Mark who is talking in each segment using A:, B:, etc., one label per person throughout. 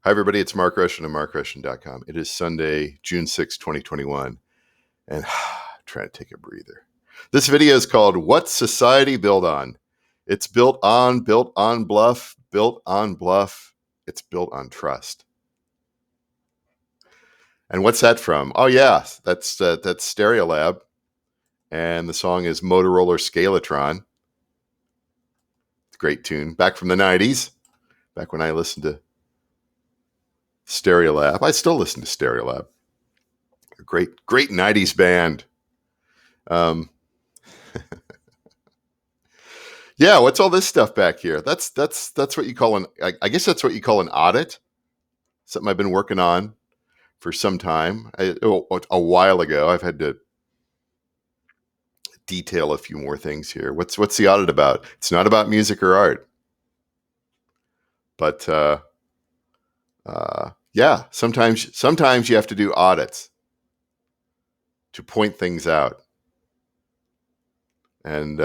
A: Hi, everybody. It's Mark Rushton of markrushton.com. It is Sunday, June 6, 2021, and trying to take a breather. This video is called What's Society Built On? It's built on Bluff, built on Bluff. It's built on trust. And what's that from? Oh, yeah, that's Stereolab. And the song is Motorola Scalatron. Great tune. Back from the 90s, back when I listened to Stereolab. I still listen to Stereolab. A great 90s band. Yeah, what's all this stuff back here? That's what you call I guess that's what you call an audit. Something I've been working on for some time. A while ago. I've had to detail a few more things here. What's the audit about? It's not about music or art. But yeah, sometimes you have to do audits to point things out. And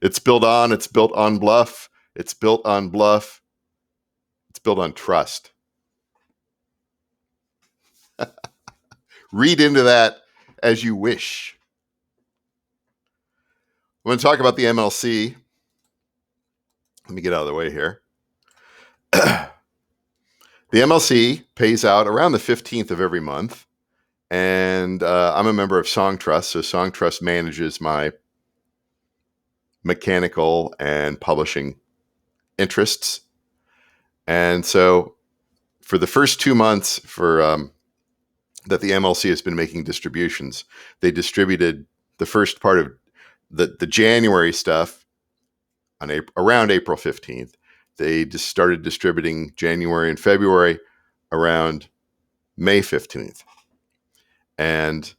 A: it's built on Bluff. It's built on Bluff. It's built on trust. Read into that as you wish. I'm going to talk about the MLC. Let me get out of the way here. The MLC pays out around the 15th of every month. And I'm a member of Songtrust. So Songtrust manages my mechanical and publishing interests. And so for the first 2 months that the MLC has been making distributions, they distributed the first part of the January stuff on around April 15th. They just started distributing January and February around May 15th. And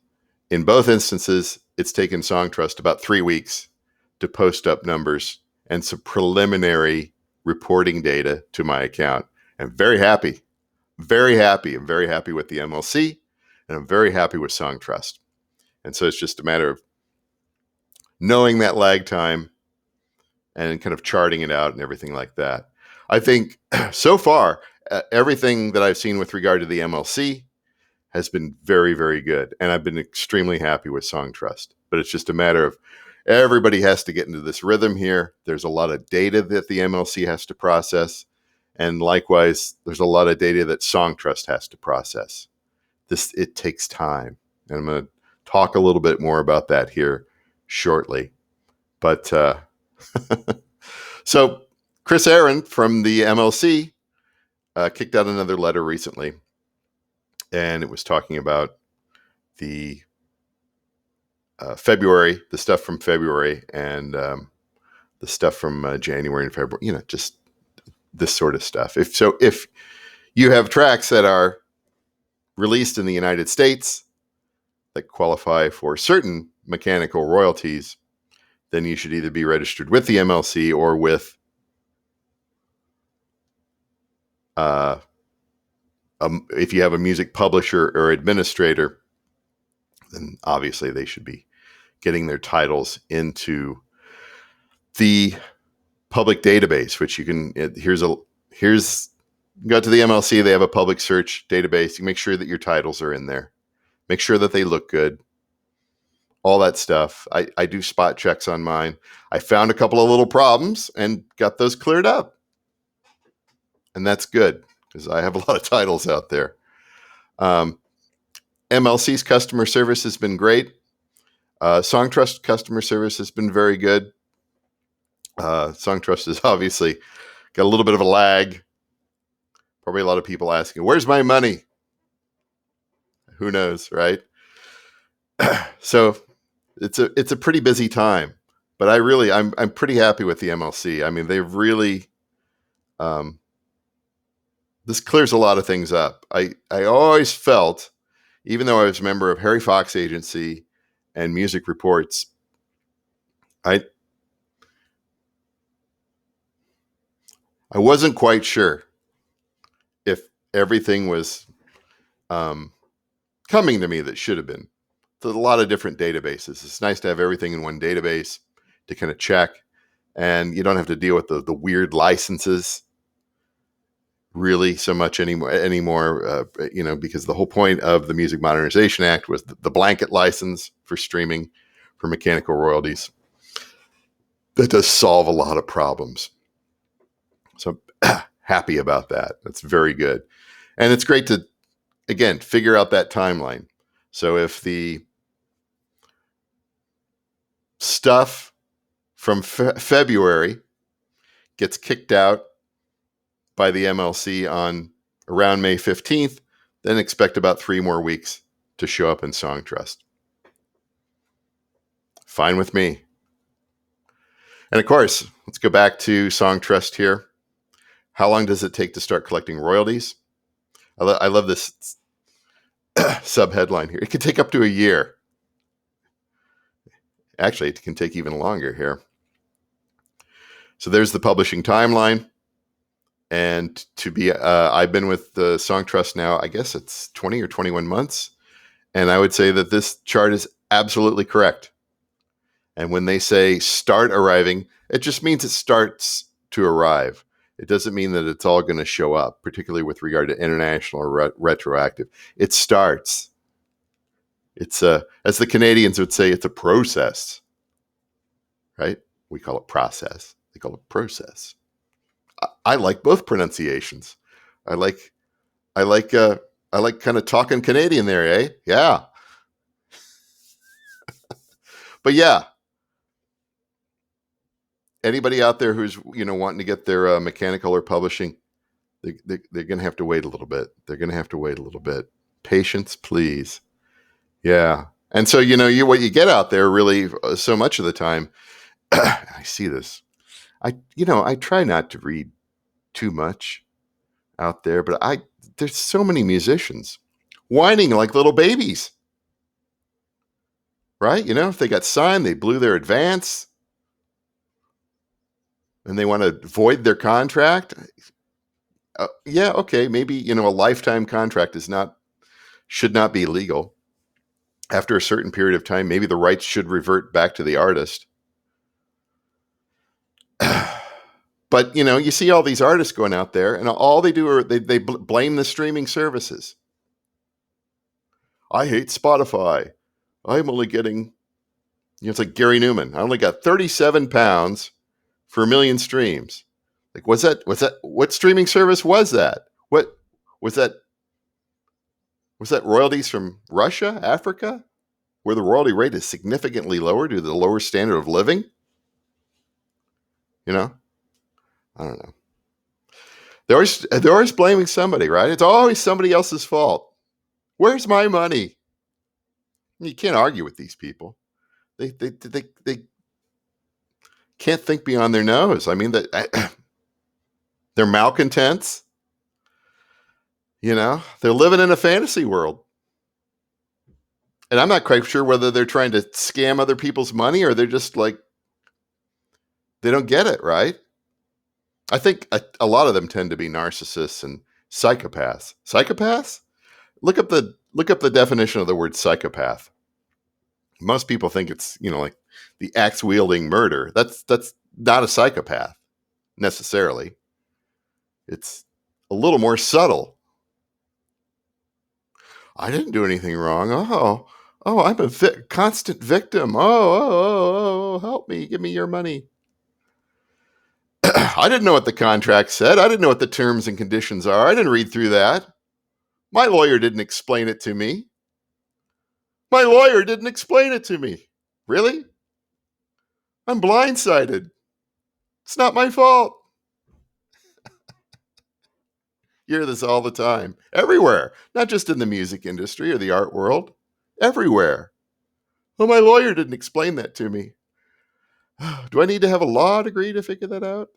A: in both instances, it's taken Songtrust about 3 weeks to post up numbers and some preliminary reporting data to my account. I'm very happy. Very happy. I'm very happy with the MLC, and I'm very happy with Songtrust. And so it's just a matter of knowing that lag time and kind of charting it out and everything like that. I think so far, everything that I've seen with regard to the MLC has been very, very good. And I've been extremely happy with Songtrust. But it's just a matter of everybody has to get into this rhythm here. There's a lot of data that the MLC has to process. And likewise, there's a lot of data that Songtrust has to process. It takes time. And I'm going to talk a little bit more about that here shortly. But so Chris Aaron from the MLC kicked out another letter recently. And it was talking about the February, the stuff from February, and the stuff from January and February, just this sort of stuff. If you have tracks that are released in the United States that qualify for certain mechanical royalties, then you should either be registered with the MLC or with if you have a music publisher or administrator, then obviously they should be getting their titles into the public database, which you can, go to the MLC, they have a public search database. You make sure that your titles are in there. Make sure that they look good. All that stuff. I do spot checks on mine. I found a couple of little problems and got those cleared up. And that's good because I have a lot of titles out there. MLC's customer service has been great. Songtrust customer service has been very good. Songtrust has obviously got a little bit of a lag. Probably a lot of people asking, where's my money? Who knows, right? So it's a pretty busy time, but I'm pretty happy with the MLC. I mean, they've really, this clears a lot of things up. I always felt, even though I was a member of Harry Fox Agency and Music Reports, I wasn't quite sure if everything was coming to me that should have been. There's a lot of different databases. It's nice to have everything in one database to kind of check, and you don't have to deal with the weird licenses. really so much anymore. Because the whole point of the Music Modernization Act was the blanket license for streaming for mechanical royalties. That does solve a lot of problems. So happy about that. That's very good. And it's great to, again, figure out that timeline. So if the stuff from February gets kicked out by the MLC on around May 15th, then expect about 3 more weeks to show up in Song Trust. Fine with me. And of course, let's go back to Song Trust here. How long does it take to start collecting royalties? I love this sub-headline here. It could take up to a year. Actually, it can take even longer here. So there's the publishing timeline. And I've been with the Song Trust now, I guess it's 20 or 21 months. And I would say that this chart is absolutely correct. And when they say start arriving, it just means it starts to arrive. It doesn't mean that it's all going to show up, particularly with regard to international or retroactive. It starts. It's as the Canadians would say, it's a process, right? We call it process. They call it process. I like both pronunciations. I like kind of talking Canadian there, eh? Yeah. But yeah, anybody out there who's wanting to get their mechanical or publishing, they're going to have to wait a little bit. They're going to have to wait a little bit. Patience, please. Yeah. And so what you get out there really so much of the time. I see this. I try not to read too much out there, but there's so many musicians whining like little babies, right? If they got signed, they blew their advance and they want to void their contract. Yeah. Okay. Maybe, a lifetime contract should not be legal. After a certain period of time, maybe the rights should revert back to the artist. But, you see all these artists going out there and all they do are they blame the streaming services. I hate Spotify. I'm only getting, it's like Gary Newman. I only got 37 pounds for 1 million streams. Like, what streaming service was that? What was that? Was that royalties from Russia, Africa, where the royalty rate is significantly lower due to the lower standard of living? I don't know. They're always blaming somebody, right? It's always somebody else's fault. Where's my money? You can't argue with these people. They can't think beyond their nose. I mean, they're malcontents. They're living in a fantasy world. And I'm not quite sure whether they're trying to scam other people's money or they're just like, they don't get it, right? I think a lot of them tend to be narcissists and psychopaths. Psychopaths? Look up the definition of the word psychopath. Most people think it's, like the axe-wielding murder. That's not a psychopath necessarily. It's a little more subtle. I didn't do anything wrong. Oh, I'm a constant victim. Oh, help me. Give me your money. I didn't know what the contract said. I didn't know what the terms and conditions are. I didn't read through that. My lawyer didn't explain it to me. Really? I'm blindsided. It's not my fault. You hear this all the time. Everywhere. Not just in the music industry or the art world. Everywhere. Oh, my lawyer didn't explain that to me. Do I need to have a law degree to figure that out?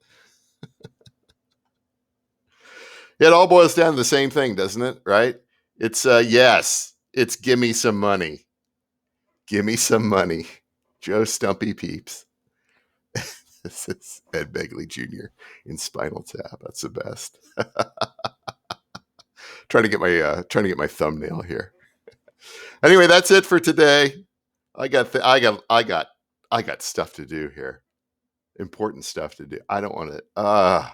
A: It all boils down to the same thing, doesn't it? Right? It's yes. It's give me some money. Give me some money. Joe Stumpy Peeps. This is Ed Begley Jr. in Spinal Tap. That's the best. trying to get my thumbnail here. Anyway, that's it for today. I got stuff to do here. Important stuff to do. I don't want to.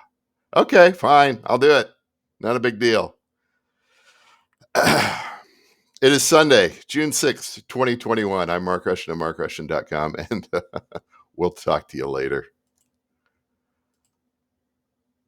A: Okay, fine. I'll do it. Not a big deal. It is Sunday, June 6th, 2021. I'm Mark Rushton of markrushton.com, and we'll talk to you later.